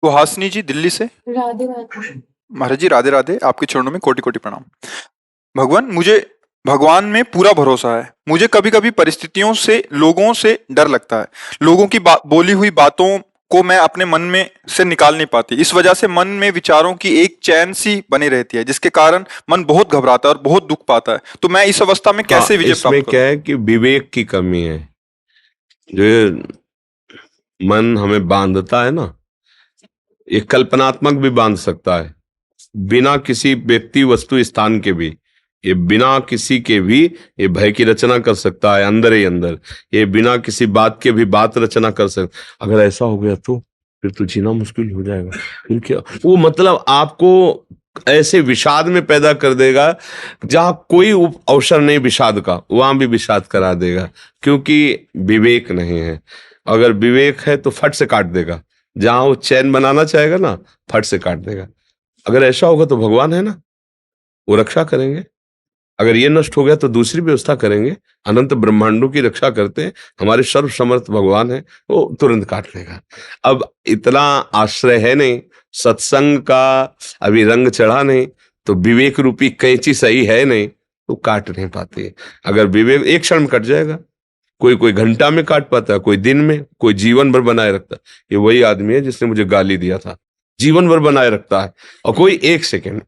सुहासिनी जी दिल्ली से। राधे राधे। महाराज जी राधे राधे, आपके चरणों में कोटि कोटि प्रणाम। भगवान, मुझे भगवान में पूरा भरोसा है। मुझे कभी कभी परिस्थितियों से, लोगों से डर लगता है। लोगों की बोली हुई बातों को मैं अपने मन में से निकाल नहीं पाती। इस वजह से मन में विचारों की एक चैन सी बनी रहती है, जिसके कारण मन बहुत घबराता है और बहुत दुख पाता है। तो मैं इस अवस्था में कैसे विजय इसमें प्राप्त क्या करूं? है कि विवेक की कमी है। जो ये मन हमें बांधता है ना, ये कल्पनात्मक भी बांध सकता है, बिना किसी व्यक्ति वस्तु स्थान के भी। ये बिना किसी के भी ये भय की रचना कर सकता है अंदर ही अंदर। ये बिना किसी बात के भी बात रचना कर सकता। अगर ऐसा हो गया तो फिर तो जीना मुश्किल हो जाएगा। फिर क्या वो, मतलब आपको ऐसे विषाद में पैदा कर देगा जहां कोई अवसर नहीं विषाद का, वहां भी विषाद करा देगा, क्योंकि विवेक नहीं है। अगर विवेक है तो फट से काट देगा। जहां वो चैन बनाना चाहेगा ना, फट से काट देगा। अगर ऐसा होगा तो भगवान है ना, वो रक्षा करेंगे। अगर ये नष्ट हो गया तो दूसरी व्यवस्था करेंगे। अनंत ब्रह्मांडों की रक्षा करते हैं हमारे सर्व समर्थ भगवान है, वो तुरंत काट लेगा। अब इतना आश्रय है नहीं, सत्संग का अभी रंग चढ़ा नहीं, तो विवेक रूपी कैंची सही है नहीं, तो काट नहीं पाते। अगर विवेक एक क्षण में कट जाएगा, कोई कोई घंटा में काट पाता है, कोई दिन में, कोई जीवन भर बनाए रखता है। ये वही आदमी है जिसने मुझे गाली दिया था, जीवन भर बनाए रखता है, और कोई एक सेकंड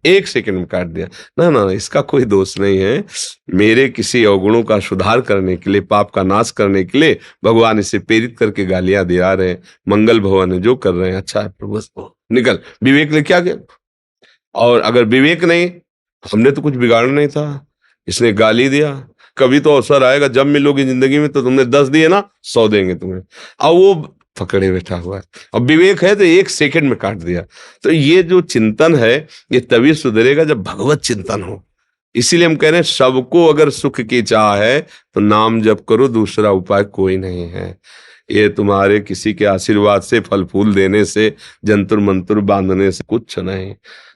में काट दिया। ना ना, इसका कोई दोष नहीं है। मेरे किसी अवगुणों का सुधार करने के लिए, पाप का नाश करने के लिए भगवान इसे प्रेरित करके गालियां दिला रहे हैं। मंगल भवन है, जो कर रहे हैं अच्छा है, प्रभु निकल। विवेक ने क्या किया? और अगर विवेक नहीं, हमने तो कुछ बिगाड़ना नहीं था, इसने गाली दिया। कभी तो अवसर आएगा जब मिलोगी जिंदगी में, तो तुमने 10 दिए ना, 100 देंगे तुम्हें। अब वो पकड़े बैठा हुआ है। अब विवेक है तो एक सेकंड में काट दिया। तो ये जो चिंतन है, ये तभी सुधरेगा जब भगवत चिंतन हो। इसीलिए हम कह रहे हैं, सबको अगर सुख की चाह है तो नाम जप करो, दूसरा उपाय कोई नहीं है। ये तुम्हारे किसी के आशीर्वाद से, फल फूल देने से, जंतुर मंतुर बांधने से कुछ नहीं।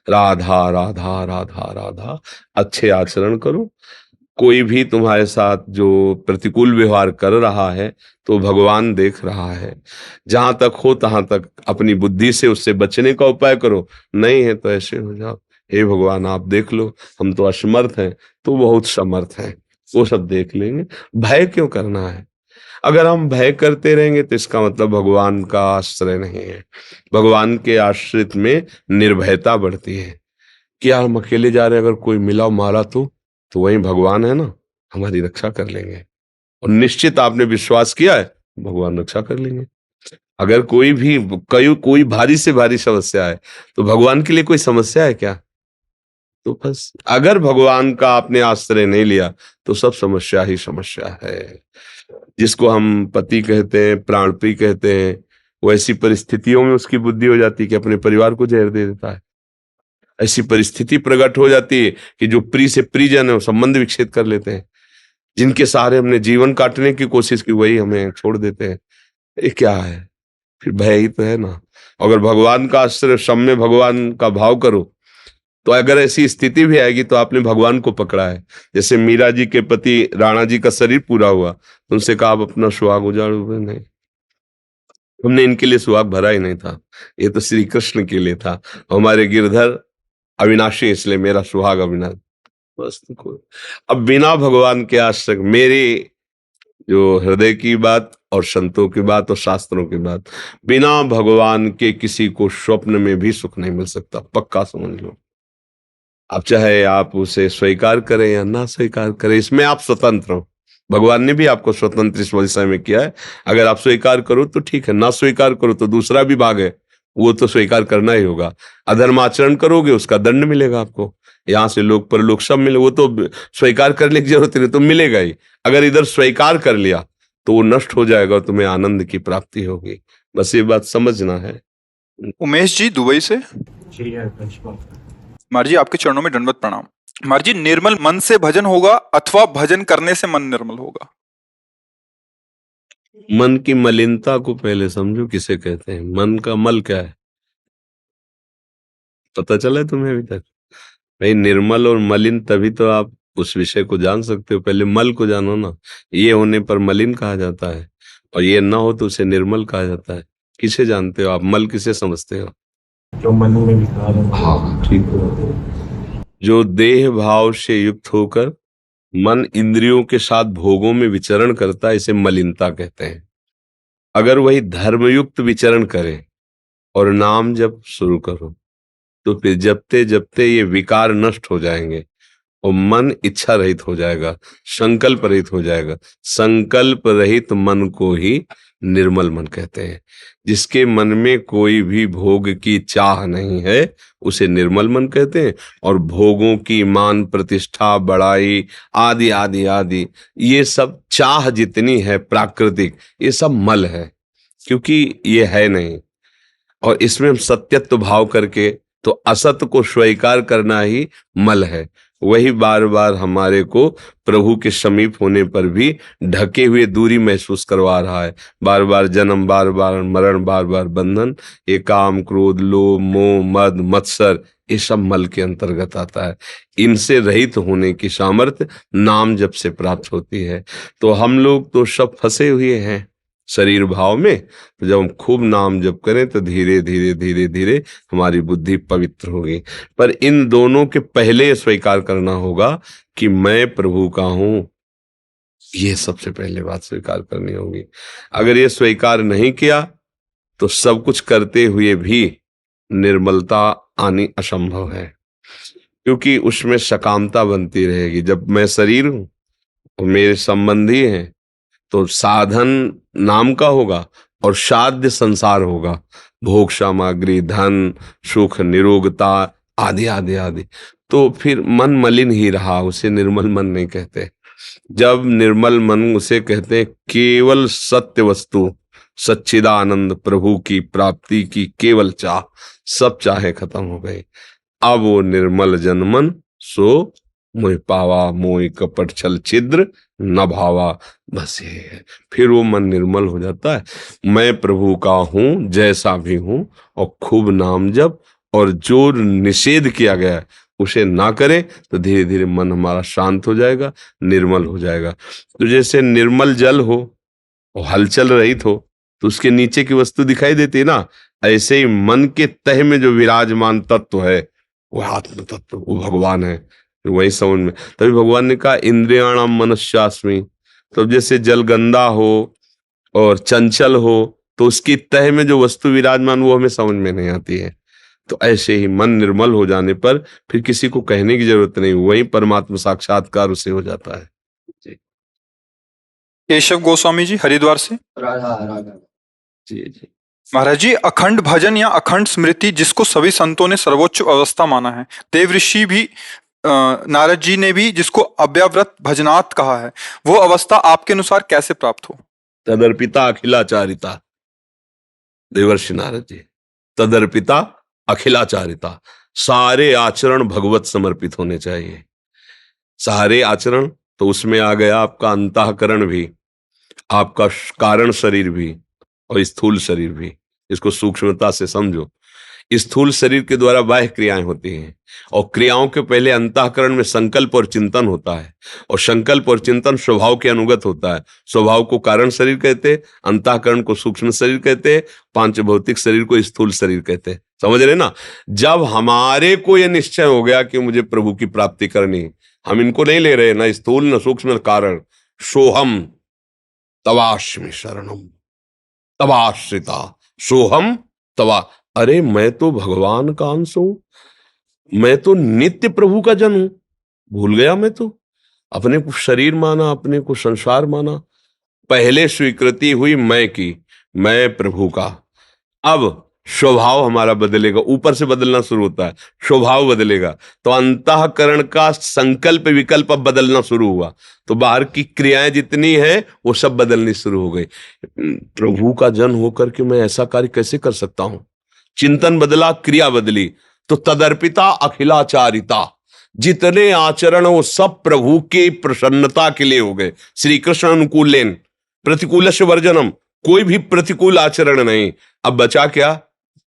राधा राधा राधा राधा, अच्छे आचरण करो। कोई भी तुम्हारे साथ जो प्रतिकूल व्यवहार कर रहा है तो भगवान देख रहा है। जहां तक हो तहां तक अपनी बुद्धि से उससे बचने का उपाय करो। नहीं है तो ऐसे हो जाओ, हे भगवान आप देख लो, हम तो असमर्थ हैं, तो बहुत समर्थ हैं, वो सब देख लेंगे। भय क्यों करना है? अगर हम भय करते रहेंगे तो इसका मतलब भगवान का आश्रय नहीं है। भगवान के आश्रित में निर्भयता बढ़ती है कि यार हम अकेले जा रहे हैं, अगर कोई मिला मारा तो वही भगवान है ना, हमारी रक्षा कर लेंगे। और निश्चित आपने विश्वास किया है, भगवान रक्षा कर लेंगे। अगर कोई भारी से भारी समस्या है, तो भगवान के लिए कोई समस्या है क्या? तो बस अगर भगवान का आपने आश्रय नहीं लिया तो सब समस्या ही समस्या है। जिसको हम पति कहते हैं, प्राण प्रिय कहते हैं, वो ऐसी परिस्थितियों में उसकी बुद्धि हो जाती है कि अपने परिवार को जहर दे देता है। ऐसी परिस्थिति प्रकट हो जाती है कि जो प्रिय से प्रियजन है वो संबंध विच्छेद कर लेते हैं। जिनके सहारे हमने जीवन काटने की कोशिश की, वही हमें छोड़ देते हैं। ये क्या है? फिर भय ही तो है ना। अगर भगवान का आश्रय, सब में भगवान का भाव करो, तो अगर ऐसी स्थिति भी आएगी तो आपने भगवान को पकड़ा है। जैसे मीरा जी के पति राणा जी का शरीर पूरा हुआ, उनसे कहा आप अपना सुहाग उजाड़ो। नहीं, हमने इनके लिए सुहाग भरा ही नहीं था, ये तो श्री कृष्ण के लिए था। हमारे गिरधर अविनाशी, इसलिए मेरा सुहाग अविनाश। बस तो कोई, अब बिना भगवान के आश्रय, मेरी जो हृदय की बात और संतों की बात और शास्त्रों की बात, बिना भगवान के किसी को स्वप्न में भी सुख नहीं मिल सकता, पक्का समझ लो। अब चाहे आप उसे स्वीकार करें या ना स्वीकार करें, इसमें आप स्वतंत्र हो। भगवान ने भी आपको स्वतंत्र इस विषय में किया है। अगर आप स्वीकार करो तो ठीक है, ना स्वीकार करो तो दूसरा भी भाग है, वो तो स्वीकार करना ही होगा। अधर्म आचरण करोगे उसका दंड मिलेगा आपको, यहाँ से लोग परलोक सब मिले, वो तो स्वीकार करने की जरूरत नहीं, तो मिलेगा ही। अगर इधर स्वीकार कर लिया तो वो नष्ट हो जाएगा, तुम्हें आनंद की प्राप्ति होगी। बस ये बात समझना है। उमेश जी दुबई से। महाराज जी आपके चरणों में दंडवत प्रणाम। महाराज जी, निर्मल मन से भजन होगा अथवा भजन करने से मन निर्मल होगा? मन की मलिनता को पहले समझो, किसे कहते हैं। मन का मल क्या है, पता चला है तुम्हें अभी तक? भाई, निर्मल और मलिन तभी तो आप उस विषय को जान सकते हो। पहले मल को जानो ना। ये होने पर मलिन कहा जाता है, और ये ना हो तो उसे निर्मल कहा जाता है। किसे जानते हो आप? मल किसे समझते हो? जो मन में विकार है। हाँ ठीक है। जो देह भाव से युक्त होकर मन इंद्रियों के साथ भोगों में विचरण करता है, इसे मलिनता कहते हैं। अगर वही धर्मयुक्त विचरण करे और नाम जप शुरू करो तो फिर जपते जपते ये विकार नष्ट हो जाएंगे और मन इच्छा रहित हो जाएगा, संकल्प रहित हो जाएगा। संकल्प रहित मन को ही निर्मल मन कहते हैं। जिसके मन में कोई भी भोग की चाह नहीं है उसे निर्मल मन कहते हैं। और भोगों की मान प्रतिष्ठा बड़ाई आदि आदि आदि ये सब चाह जितनी है प्राकृतिक, ये सब मल है, क्योंकि ये है नहीं। और इसमें हम सत्यत्व भाव करके तो असत को स्वीकार करना ही मल है। वही बार बार हमारे को प्रभु के समीप होने पर भी ढके हुए दूरी महसूस करवा रहा है। बार बार जन्म, बार बार मरण, बार बार बंधन। ये काम, क्रोध, लोभ, मोह, मद, मत्सर, ये सब मल के अंतर्गत आता है। इनसे रहित होने की सामर्थ्य नाम जप से प्राप्त होती है। तो हम लोग तो सब फंसे हुए हैं शरीर भाव में। तो जब हम खूब नाम जप करें तो धीरे धीरे धीरे धीरे हमारी बुद्धि पवित्र होगी। पर इन दोनों के पहले स्वीकार करना होगा कि मैं प्रभु का हूं। ये सबसे पहले बात स्वीकार करनी होगी। अगर ये स्वीकार नहीं किया तो सब कुछ करते हुए भी निर्मलता आनी असंभव है, क्योंकि उसमें सकामता बनती रहेगी। जब मैं शरीर हूं और मेरे संबंधी हैं तो साधन नाम का होगा और साध्य संसार होगा, भोग सामग्री, धन, सुख, निरोगता आदि आदि आदि। तो फिर मन मलिन ही रहा, उसे निर्मल मन नहीं कहते। जब निर्मल मन उसे कहते हैं केवल सत्य वस्तु, सच्चिदानंद प्रभु की प्राप्ति की केवल चाह, सब चाहे खत्म हो गई। अब वो निर्मल जनमन सो मोह पावा, मोह कपट छल छिद्र न भावा। बस ये है, फिर वो मन निर्मल हो जाता है। मैं प्रभु का हूं जैसा भी हूं, और खूब नाम जप, और जो निषेध किया गया है उसे ना करें तो धीरे धीरे मन हमारा शांत हो जाएगा, निर्मल हो जाएगा। तो जैसे निर्मल जल हो और हलचल रहित हो तो उसके नीचे की वस्तु दिखाई देती है ना, ऐसे ही मन के तह में जो विराजमान तत्व है वो आत्म तत्व, वो भगवान है। वही समझ में, तभी भगवान ने कहा इंद्रियाणाम मनस्यास्मि। तो जैसे जल गंदा हो और चंचल हो तो उसकी तह में जो वस्तु विराजमान वो हमें समझ में नहीं आती है। तो ऐसे ही मन निर्मल हो जाने पर फिर किसी को कहने की जरूरत नहीं, वही परमात्मा साक्षात्कार उसे हो जाता है। जी केशव गोस्वामी जी हरिद्वार से। राधा राधा। जी जी। महाराज जी, अखंड भजन या अखंड स्मृति जिसको सभी संतों ने सर्वोच्च अवस्था माना है, देव ऋषि भी नारद जी ने भी जिसको अव्यवृत भजनात् कहा है, वो अवस्था आपके अनुसार कैसे प्राप्त हो? तदर्पिता अखिलाचारिता, देवर्षि नारद जी। तदर्पिता अखिलाचारिता, सारे आचरण भगवत समर्पित होने चाहिए। सारे आचरण तो उसमें आ गया आपका अंतःकरण भी, आपका कारण शरीर भी और स्थूल शरीर भी। इसको सूक्ष्मता से समझो। स्थूल शरीर के द्वारा बाह्य क्रियाएं होती हैं, और क्रियाओं के पहले अंतःकरण में संकल्प और चिंतन होता है, और संकल्प और चिंतन स्वभाव के अनुगत होता है। स्वभाव को कारण शरीर कहते हैं, अंतःकरण को सूक्ष्म शरीर कहते हैं, पांच भौतिक शरीर को स्थूल शरीर कहते हैं। समझ रहे ना? जब हमारे को यह निश्चय हो गया कि मुझे प्रभु की प्राप्ति करनी, हम इनको नहीं ले रहे, ना स्थूल न सूक्ष्म न कारण। सोहम तवास्मि शरणम तवाश्रिता, सोहम तवा। अरे मैं तो भगवान का अंश हूं, मैं तो नित्य प्रभु का जन हूं। भूल गया मैं तो, अपने को शरीर माना, अपने को संसार माना। पहले स्वीकृति हुई मैं की, मैं प्रभु का। अब स्वभाव हमारा बदलेगा, ऊपर से बदलना शुरू होता है, स्वभाव बदलेगा। तो अंतःकरण का संकल्प विकल्प अब बदलना शुरू हुआ, तो बाहर की क्रियाएं जितनी है वो सब बदलनी शुरू हो गई। प्रभु का जन होकर के मैं ऐसा कार्य कैसे कर सकता हूं? चिंतन बदला, क्रिया बदली। तो तदर्पिता अखिलाचारिता, जितने आचरण वो सब प्रभु की प्रसन्नता के लिए हो गए। श्री कृष्ण अनुकूलेन प्रतिकूल वर्जनम, कोई भी प्रतिकूल आचरण नहीं। अब बचा क्या?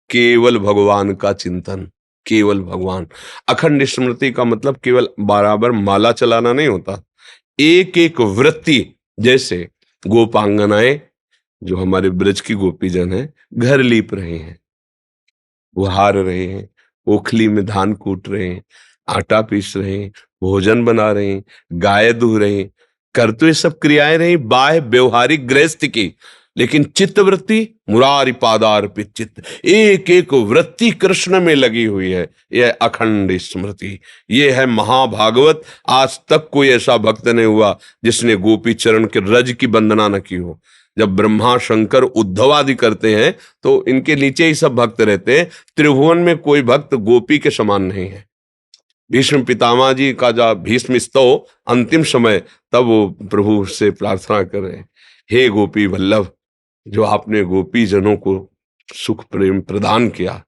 केवल भगवान का चिंतन, केवल भगवान। अखंड स्मृति का मतलब केवल बराबर माला चलाना नहीं होता, एक एक वृत्ति। जैसे गोपांगनाएं जो हमारे ब्रज की गोपीजन है घर लीप रहे हैं, वो हार रहे हैं, ओखली में धान कूट रहे हैं, आटा पीस रहे हैं, भोजन बना रहे हैं, गाय दूह रहे हैं, कर तो ये सब क्रियाएं रही बाह्य व्यवहारिक गृहस्थ की, लेकिन चित्त वृत्ति मुरारी पादार्पित चित्त, एक एक वृत्ति कृष्ण में लगी हुई है। यह अखंड स्मृति, ये है महाभागवत। आज तक कोई ऐसा भक्त नहीं हुआ जिसने गोपी चरण के रज की वंदना न की हो। जब ब्रह्मा शंकर उद्धव आदि करते हैं तो इनके नीचे ही सब भक्त रहते हैं। त्रिभुवन में कोई भक्त गोपी के समान नहीं है। भीष्म पितामह जी का जब भीष्म स्तव अंतिम समय, तब वो प्रभु से प्रार्थना कर रहे हैं, हे गोपी वल्लभ, जो आपने गोपी जनों को सुख प्रेम प्रदान किया,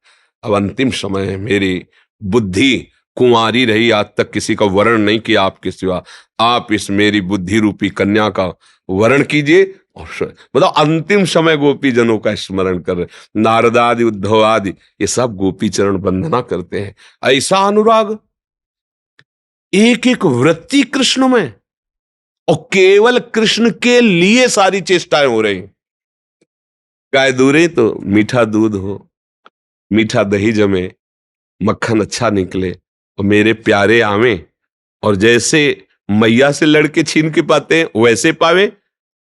अब अंतिम समय है, मेरी बुद्धि कुंवारी रही, आज तक किसी का वरण नहीं किया आपके सिवा, आप इस मेरी बुद्धि रूपी कन्या का वरण कीजिए। और मतलब अंतिम समय गोपी जनों का स्मरण कर रहे, नारद आदि उद्धव आदि ये सब गोपी चरण वंदना करते हैं। ऐसा अनुराग, एक एक वृत्ति कृष्ण में, और केवल कृष्ण के लिए सारी चेष्टाएं हो रही। गाय दूरे तो मीठा दूध हो, मीठा दही जमे, मक्खन अच्छा निकले, और मेरे प्यारे आवे, और जैसे मैया से लड़के छीन के पाते हैं वैसे पावे,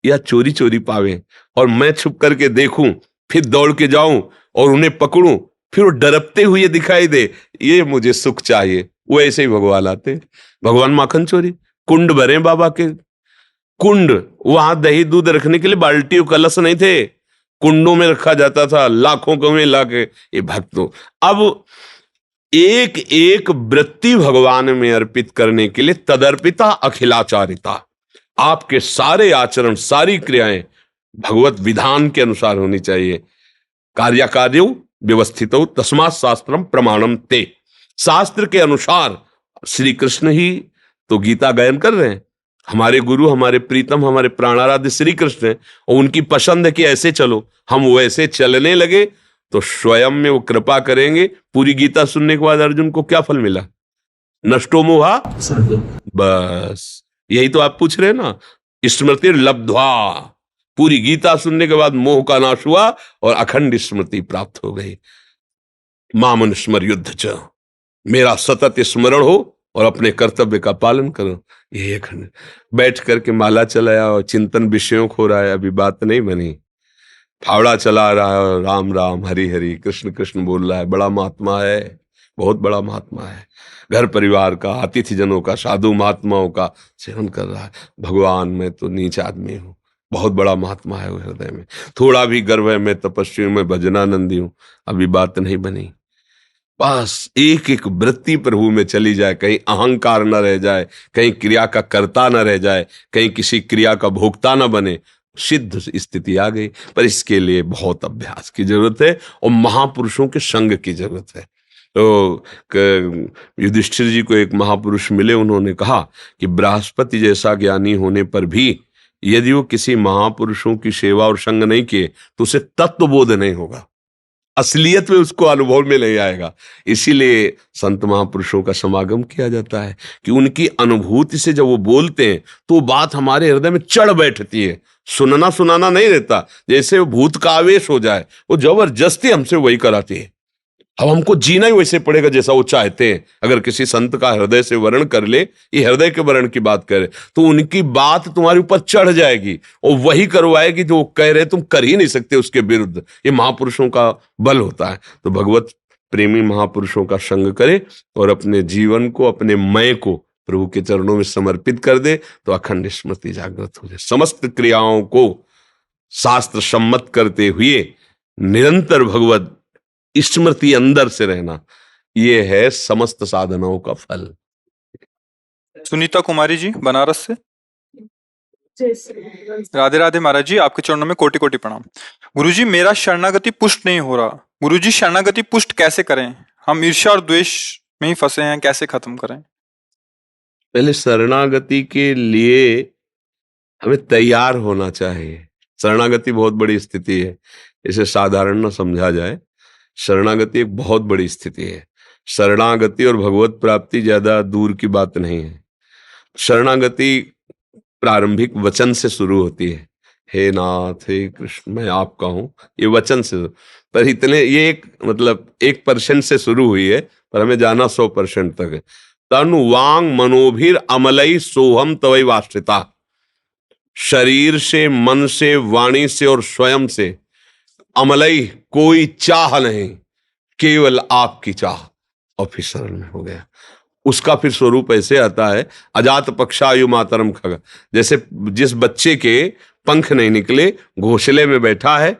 या चोरी चोरी पावे, और मैं छुप करके देखूं, फिर दौड़ के जाऊं और उन्हें पकड़ूं, फिर वो डरते हुए दिखाई दे, ये मुझे सुख चाहिए। वो ऐसे ही भगवान आते, भगवान माखन चोरी, कुंड भरे बाबा के, कुंड, वहां दही दूध रखने के लिए बाल्टी और कलश नहीं थे, कुंडों में रखा जाता था, लाखों कमे लाके ये भक्तों। अब एक एक वृत्ति भगवान में अर्पित करने के लिए तदर्पिता अखिलाचारिता, आपके सारे आचरण सारी क्रियाएं भगवत विधान के अनुसार होनी चाहिए। कार्याकार्यो व्यवस्थितो तस्मात् शास्त्रम प्रमाणम ते, शास्त्र के अनुसार श्री कृष्ण ही तो गीता गायन कर रहे हैं। हमारे गुरु, हमारे प्रीतम, हमारे प्राणाराध्य श्री कृष्ण हैं, और उनकी पसंद है कि ऐसे चलो, हम वैसे चलने लगे तो स्वयं में वो कृपा करेंगे। पूरी गीता सुनने के बाद अर्जुन को क्या फल मिला? नष्टो मोहा, बस यही तो आप पूछ रहे हैं ना, स्मृति लब्ध्वा, पूरी गीता सुनने के बाद मोह का नाश हुआ और अखंड स्मृति प्राप्त हो गई। मामन स्मर युद्ध च, मेरा सतत स्मरण हो और अपने कर्तव्य का पालन करो। ये अखंड बैठ करके माला चलाया और चिंतन विषयों हो रहा है, अभी बात नहीं बनी। फावड़ा चला रहा है और राम राम हरि हरि कृष्ण कृष्ण बोल रहा है, बड़ा महात्मा है, बहुत बड़ा महात्मा है। घर परिवार का, अतिथि जनों का, साधु महात्माओं का सेवन कर रहा है। भगवान, मैं तो नीच आदमी हूँ, बहुत बड़ा महात्मा है वो हृदय में, थोड़ा भी गर्व है, मैं तपस्वी, मैं भजनानंदी हूँ, अभी बात नहीं बनी। बस एक एक वृत्ति प्रभु में चली जाए, कहीं अहंकार न रह जाए, कहीं क्रिया का कर्ता न रह जाए, कहीं किसी क्रिया का भोक्ता न बने, सिद्ध स्थिति आ गई। पर इसके लिए बहुत अभ्यास की जरूरत है और महापुरुषों के संग की जरूरत है। तो युधिष्ठिर जी को एक महापुरुष मिले, उन्होंने कहा कि बृहस्पति जैसा ज्ञानी होने पर भी यदि वो किसी महापुरुषों की सेवा और संग नहीं किए तो उसे तत्वबोध नहीं होगा, असलियत में उसको अनुभव में नहीं आएगा। इसीलिए संत महापुरुषों का समागम किया जाता है कि उनकी अनुभूति से जब वो बोलते हैं तो वो बात हमारे हृदय में चढ़ बैठती है, सुनना सुनाना नहीं रहता, जैसे वो भूत का आवेश हो जाए, वो जबरदस्ती हमसे वही कराती है। अब हमको जीना ही वैसे पड़ेगा जैसा वो चाहते हैं। अगर किसी संत का हृदय से वर्ण कर ले, ये हृदय के वर्ण की बात करे, तो उनकी बात तुम्हारे ऊपर चढ़ जाएगी और वही करवाएगी जो वो कह रहे, तुम कर ही नहीं सकते उसके विरुद्ध। ये महापुरुषों का बल होता है। तो भगवत प्रेमी महापुरुषों का संग करे और अपने जीवन को, अपने मय को प्रभु के चरणों में समर्पित कर दे, तो अखंड स्मृति जागृत हो जाए। समस्त क्रियाओं को शास्त्र सम्मत करते हुए निरंतर भगवत स्मृति अंदर से रहना, ये है समस्त साधनाओं का फल। सुनीता कुमारी जी बनारस से। राधे राधे महाराज जी, आपके चरणों में कोटि कोटि प्रणाम। गुरुजी, मेरा शरणागति पुष्ट नहीं हो रहा। गुरुजी, शरणागति पुष्ट कैसे करें? हम ईर्ष्या और द्वेष में ही फंसे हैं, कैसे खत्म करें? पहले शरणागति के लिए हमें तैयार होना चाहिए। शरणागति बहुत बड़ी स्थिति है, इसे साधारण न समझा जाए। शरणागति एक बहुत बड़ी स्थिति है। शरणागति और भगवत प्राप्ति ज्यादा दूर की बात नहीं है। शरणागति प्रारंभिक वचन से शुरू होती है हे नाथ हे कृष्ण मैं आपका हूं, ये वचन से। पर इतने ये एक मतलब 1% से शुरू हुई है, पर हमें जाना 100% तक है। तनु वांग मनोभिर अमलई सोहम तवई वाश्रिता। शरीर से, मन से, वाणी से और स्वयं से अमलई कोई चाह नहीं, केवल आपकी चाह। और फिर शरण में हो गया। उसका फिर स्वरूप ऐसे आता है, अजात पक्षायु मातरम खग। जैसे जिस बच्चे के पंख नहीं निकले, घोंसले में बैठा है,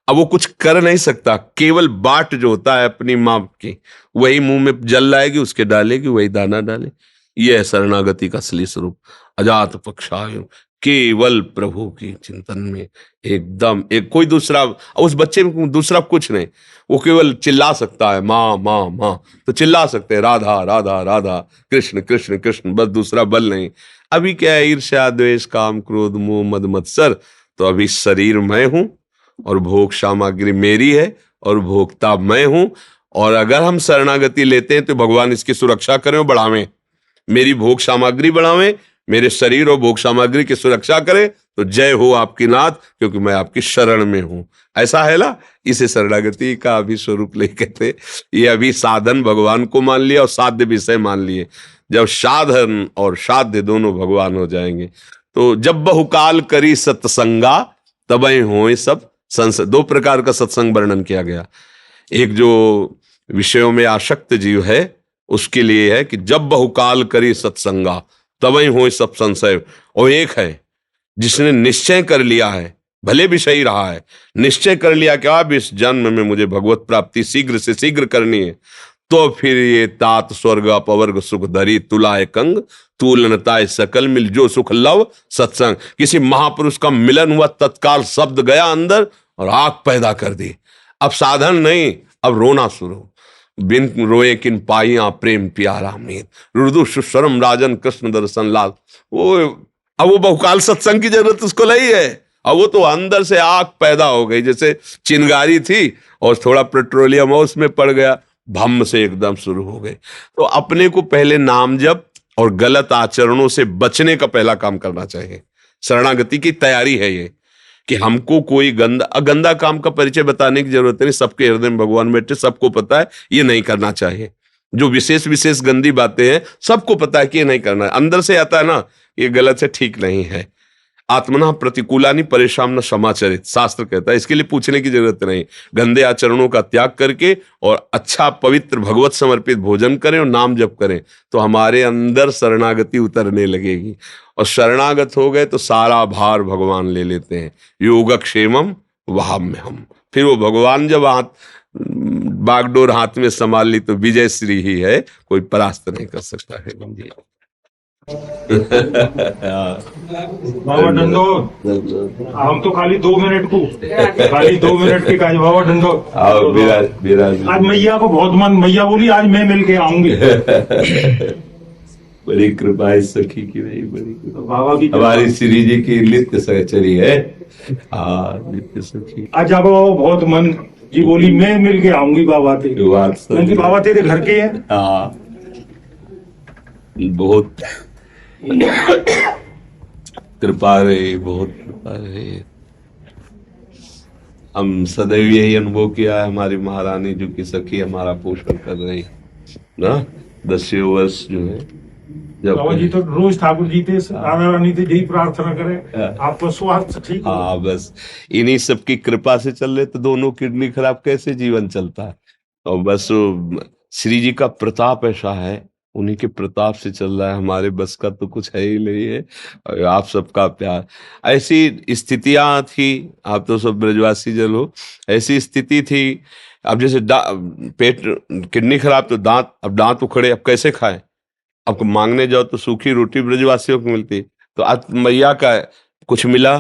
अब वो कुछ कर नहीं सकता, केवल बाट जो होता है अपनी मां की, वही मुंह में जल लाएगी, उसके डालेगी, वही दाना डाले। यह है शरणागति का असली स्वरूप। अजात पक्षायु, केवल प्रभु की चिंतन में एकदम एक कोई दूसरा, उस बच्चे में दूसरा कुछ नहीं। वो केवल चिल्ला सकता है माँ माँ माँ, तो चिल्ला सकते हैं राधा राधा राधा, कृष्ण कृष्ण कृष्ण, बस दूसरा बल नहीं। अभी क्या है, ईर्ष्या द्वेष काम क्रोध मोह मद मत्सर। तो अभी शरीर मैं हूं और भोग सामग्री मेरी है और भोक्ता मैं हूं। और अगर हम शरणागति लेते हैं तो भगवान इसकी सुरक्षा करें और बढ़ावें, मेरी भोग सामग्री बढ़ावें, मेरे शरीर और भोग सामग्री की सुरक्षा करें। तो जय हो आपकी नाथ, क्योंकि मैं आपकी शरण में हूं। ऐसा है ना, इसे शरणागति का अभी स्वरूप ले कहते। ये अभी साधन भगवान को मान लिया और साध्य विषय मान लिए। जब साधन और साध्य दोनों भगवान हो जाएंगे, तो जब बहुकाल करी सत्संगा तबई हो सब संसद। दो प्रकार का सत्संग वर्णन किया गया। एक जो विषयों में आसक्त जीव है उसके लिए है कि जब बहुकाल करी सत्संगा तबई हो सब संशय। और एक है जिसने निश्चय कर लिया है, भले भी सही रहा है, निश्चय कर लिया कि अब इस जन्म में मुझे भगवत प्राप्ति शीघ्र से शीघ्र करनी है, तो फिर ये तात स्वर्ग अपवर्ग सुख धरी तुलाए कंग तुलनताए सकल मिल जो सुख लव सत्संग। किसी महापुरुष का मिलन हुआ, तत्काल शब्द गया अंदर और आग पैदा कर दी। अब साधन नहीं, अब रोना शुरू। बिन रोए किन पाइया प्रेम प्यारा मीत, रुदु सुशरम राजन कृष्ण दर्शन लाल। वो अब वो बहुकाल सत्संग की जरूरत उसको नहीं है। अब वो तो अंदर से आग पैदा हो गई, जैसे चिंगारी थी और थोड़ा पेट्रोलियम उसमें पड़ गया, भम्म से एकदम शुरू हो गए। तो अपने को पहले नाम जप और गलत आचरणों से बचने का पहला काम करना चाहिए। शरणागति की तैयारी है ये, कि हमको कोई गंदा काम का परिचय बताने की जरूरत नहीं। सबके हृदय में भगवान बैठे, सबको पता है ये नहीं करना चाहिए। जो विशेष विशेष गंदी बातें हैं सबको पता है कि ये नहीं करना है। अंदर से आता है ना, ये गलत से ठीक नहीं है। आत्मना प्रतिकूलानि परेशान न समाचरित, शास्त्र कहता है। इसके लिए पूछने की जरूरत नहीं। गंदे आचरणों का त्याग करके और अच्छा पवित्र भगवत समर्पित भोजन करें और नाम जप करें, तो हमारे अंदर शरणागति उतरने लगेगी। और शरणागत हो गए तो सारा भार भगवान ले लेते हैं। योगक्षेमम वहाम्य हम। फिर वो भगवान जब बागडोर हाथ में संभाल ली तो विजय श्री ही है, कोई परास्त नहीं कर सकता है। बाबा डंडो, हम तो खाली 2 मिनट को, खाली 2 मिनट के काज। बाबा डंडो, आज मैया को बहुत मन, मैया बोली आज मैं मिल के आऊंगी। बड़ी कृपा है सखी की, भाई बड़ी कृपा बाबा की हमारी श्री जी की नित्य सहचरी है। नित्य सखी। आज बाबा बहुत मन जी बोली मैं मिल के आऊंगी बाबा थे, क्योंकि बाबा तेरे घर के हैं। हाँ, बहुत कृपा रहे, बहुत कृपा रहे। हम सदैव यही अनुभव किया है, हमारी महारानी जो की सखी हमारा पोषण कर रही ना। 10 वर्ष जो है, जब बाबा जी तो रोज ठाकुर जी थे, राधा रानी थे, यही प्रार्थना करें आपको स्वास्थ्य ठीक हो। हाँ, बस इन्हीं सबकी कृपा से चल रहे। तो दोनों किडनी खराब, कैसे जीवन चलता है। और बस श्री जी का प्रताप ऐसा है, उन्हीं के प्रताप से चल रहा है। हमारे बस का तो कुछ है ही नहीं है। और आप सबका प्यार, ऐसी स्थितियां थी। आप तो सब ब्रजवासी जन हो, ऐसी स्थिति थी। अब जैसे पेट किडनी खराब तो दांत, अब दांत उखड़े, अब कैसे खाएं। अब मांगने जाओ तो सूखी रोटी ब्रजवासियों को मिलती, तो आज मैया का कुछ मिला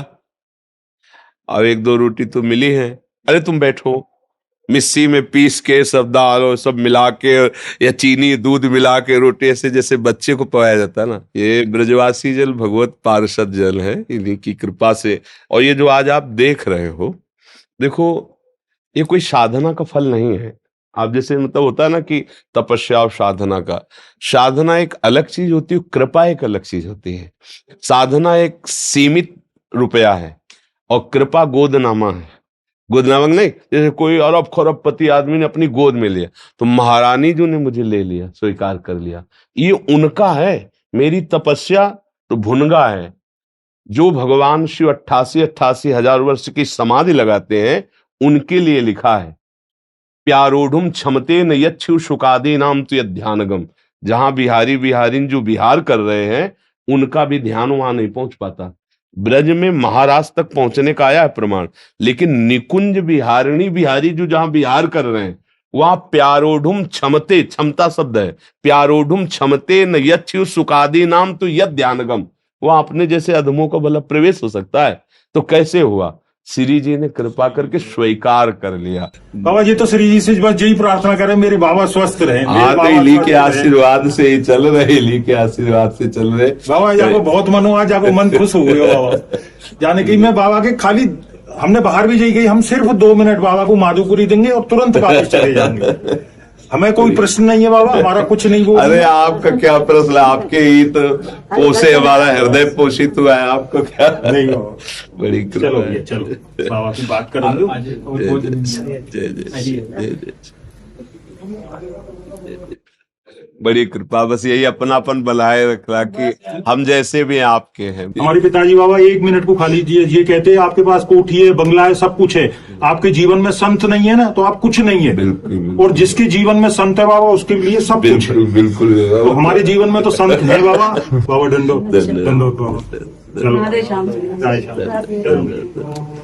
और 1-2 रोटी तो मिली है। अरे तुम बैठो, मिस्सी में पीस के सब दाल और सब मिला के या चीनी दूध मिला के रोटी, ऐसे जैसे बच्चे को पकाया जाता है ना। ये ब्रजवासी जल भगवत पार्षद जल है, इन्हीं की कृपा से। और ये जो आज आप देख रहे हो, देखो ये कोई साधना का फल नहीं है। आप जैसे मतलब होता है ना कि तपस्या और साधना का, साधना एक अलग चीज होती है, कृपा एक अलग चीज होती है। साधना एक सीमित रुपया है और कृपा गोदनामा है। गोदनामा नहीं, जैसे कोई अरब खरबपति आदमी ने अपनी गोद में लिया, तो महारानी जी ने मुझे ले लिया, स्वीकार कर लिया, ये उनका है। मेरी तपस्या तो भुनगा है। जो भगवान शिव 88 हजार वर्ष की समाधि लगाते हैं, उनके लिए लिखा है, प्यारोढ़ुम क्षमते न यच्छु शुकादि नाम तो ध्यानगम। जहां बिहारी बिहारिन जो विहार कर रहे हैं, उनका भी ध्यान वहां नहीं पहुंच पाता। ब्रज में महाराज तक पहुंचने का आया है प्रमाण, लेकिन निकुंज बिहारिणी बिहारी जो जहां विहार कर रहे हैं, वहां प्यारोढ़ुम क्षमते, क्षमता शब्द है, प्यारोढ़ुम क्षमते न यच्छु सुकादि नाम तो यद ध्यानगम। वहां अपने जैसे अधमों का भला प्रवेश हो सकता है? तो कैसे हुआ? श्री जी ने कृपा करके स्वीकार कर लिया। बाबा जी तो श्री जी से बस यही प्रार्थना करें, मेरे बाबा स्वस्थ रहे। हाँ, तो इन्हीं के आशीर्वाद से ही चल रहे, इन्हीं के आशीर्वाद से चल रहे। बाबा जी को बहुत मन हुआ, जाको मन खुश हो गया बाबा जाने की। मैं बाबा के खाली, हमने बाहर भी गई, हम सिर्फ 2 मिनट बाबा को माधुपुरी देंगे और तुरंत वापस चले जाएंगे। हमें कोई प्रश्न नहीं है बाबा, हमारा कुछ नहीं बोल। अरे आपका क्या प्रश्न, आपके ही तो पोसे हमारा हृदय पोषित हुआ है, आपको क्या नहीं बाबा। बड़ी चलो भैया, चलो बाबा की बात करेंगे। बड़ी कृपा, बस यही अपनापन बनाए रखना कि हम जैसे भी आपके हैं। हमारे पिताजी बाबा 1 मिनट को खाली दिए, ये कहते हैं आपके पास कोठी है, बंगला है, सब कुछ है, आपके जीवन में संत नहीं है ना, तो आप कुछ नहीं है। बिल्कुल। और जिसके जीवन में संत है बाबा, उसके लिए सब कुछ है। बिल्कुल। तो हमारे जीवन में तो संत है बाबा। बाबा डंडो डंडो बाबा। चलो राधे श्याम। जय श्याम।